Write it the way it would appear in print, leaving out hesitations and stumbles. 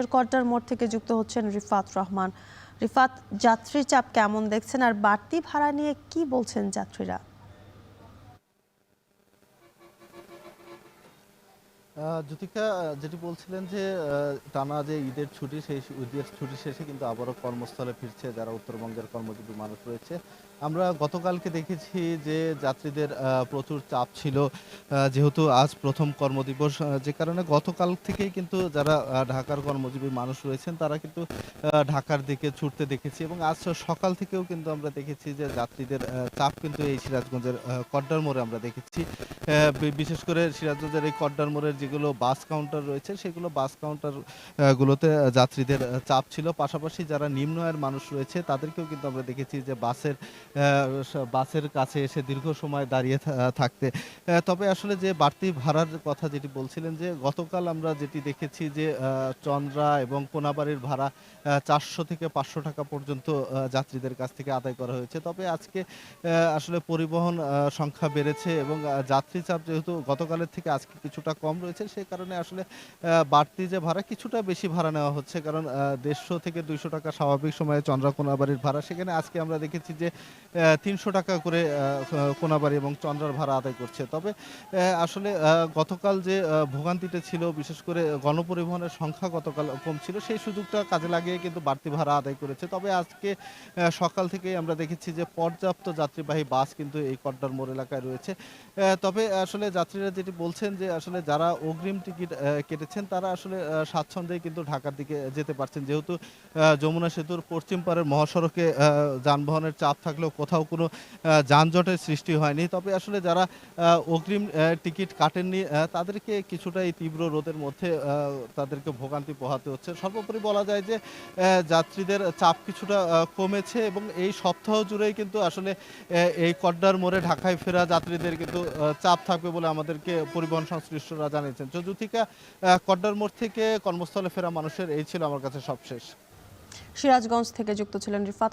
সিরাজগঞ্জের কড্ডার মোড় থেকে যুক্ত হচ্ছেন রিফাত রহমান। রিফাত, যাত্রী চাপ কেমন দেখছেন আর বাড়তি ভাড়া নিয়ে কি বলছেন যাত্রীরা? জ্যোতিকা, যেটি বলছিলেন যে টানা যে ঈদের ছুটি, সেই ঈদের ছুটি শেষে কিন্তু আবারও কর্মস্থলে ফিরছে যারা উত্তরবঙ্গের কর্মজীবী মানুষ রয়েছে। আমরা গতকালকে দেখেছি যে যাত্রীদের প্রচুর চাপ ছিল, যেহেতু আজ প্রথম কর্মদিবস, যে কারণে গতকাল থেকেই কিন্তু যারা ঢাকার কর্মজীবী মানুষ রয়েছেন তারা কিন্তু ঢাকার দিকে ছুটতে দেখেছি, এবং আজ সকাল থেকেও কিন্তু আমরা দেখেছি যে যাত্রীদের চাপ কিন্তু এই সিরাজগঞ্জের কড্ডার মোড়ে আমরা দেখেছি। বিশেষ করে সিরাজগঞ্জের এই কড্ডার মোড়ের যেগুলো বাস কাউন্টার রয়েছে, সেগুলো বাস কাউন্টার গুলোতে যাত্রীদের চাপ ছিল। পাশাপাশি যারা নিম্ন আয়ের মানুষ রয়েছে তাদেরকেও কিন্তু আমরা দেখেছি যে বাসের কাছে এসে দীর্ঘ সময় দাঁড়িয়ে থাকতে। তবে আসলে যে বাড়তি ভাড়ার কথা যেটি বলছিলেন, যে গতকাল আমরা যেটি দেখেছি যে চন্দ্রা এবং কোনাবাড়ির ভাড়া ৪০০ থেকে ৫০০ টাকা পর্যন্ত যাত্রীদের কাছ থেকে আদায় করা হয়েছে। তবে আজকে আসলে পরিবহন সংখ্যা বেড়েছে, এবং যাত্রী চাপ যেহেতু গতকালের থেকে আজকে কিছুটা কম রয়েছে, সেই কারণে আসলে বাড়তি যে ভাড়া, কিছুটা বেশি ভাড়া নেওয়া হচ্ছে। কারণ ১৫০ থেকে ২০০ টাকা স্বাভাবিক সময়ে চন্দ্রা-কোনাবাড়ির ভাড়া, সেখানে আজকে আমরা দেখেছি যে ৩০০ টাকা করে কোনাবাড়ি এবং চন্দ্রার ভাড়া আদায় করছে। তবে আসলে গতকাল যে ভোগান্তিটা ছিল, বিশেষ করে গণপরিবহনের সংখ্যা গতকাল কম ছিল, সেই সুযোগটা কাজে লাগিয়ে কিন্তু বাড়তি ভাড়া আদায় করেছে। তবে আজকে সকাল থেকেই আমরা দেখেছি যে পর্যাপ্ত যাত্রীবাহী বাস কিন্তু এই কড্ডার মোড় এলাকায় রয়েছে। তবে আসলে যাত্রীরা যেটি বলছেন যে আসলে যারা অগ্রিম টিকিট কেটেছেন তারা আসলে স্বাচ্ছন্দ্যেই কিন্তু ঢাকার দিকে যেতে পারছেন। যেহেতু যমুনা সেতুর পশ্চিম পাড়ের মহাসড়কে যানবাহনের চাপ থাকলেও কোথাও কোনো যানজটের সৃষ্টি হয়নি। তবে আসলে যারা অগ্রিম টিকিট কাটেননি, তাদেরকে কিছুটা এই তীব্র রোদের মধ্যে তাদেরকে ভোগান্তি পোহাতে হচ্ছে। সর্বোপরি বলা যায় যে যাত্রীদের চাপ কিছুটা কমেছে, এবং এই সপ্তাহ জুড়েই কিন্তু আসলে এই কড্ডার মোড়ে ঢাকায় ফেরা যাত্রীদের কিন্তু চাপ থাকবে বলে আমাদেরকে পরিবহন সংশ্লিষ্টরা জানিয়েছেন। তো জ্যোতিকা, কড্ডার মোড় থেকে কর্মস্থলে ফেরা মানুষের এই ছিল আমার কাছে সবশেষ। সিরাজগঞ্জ থেকে যুক্ত ছিলেন রিফাত।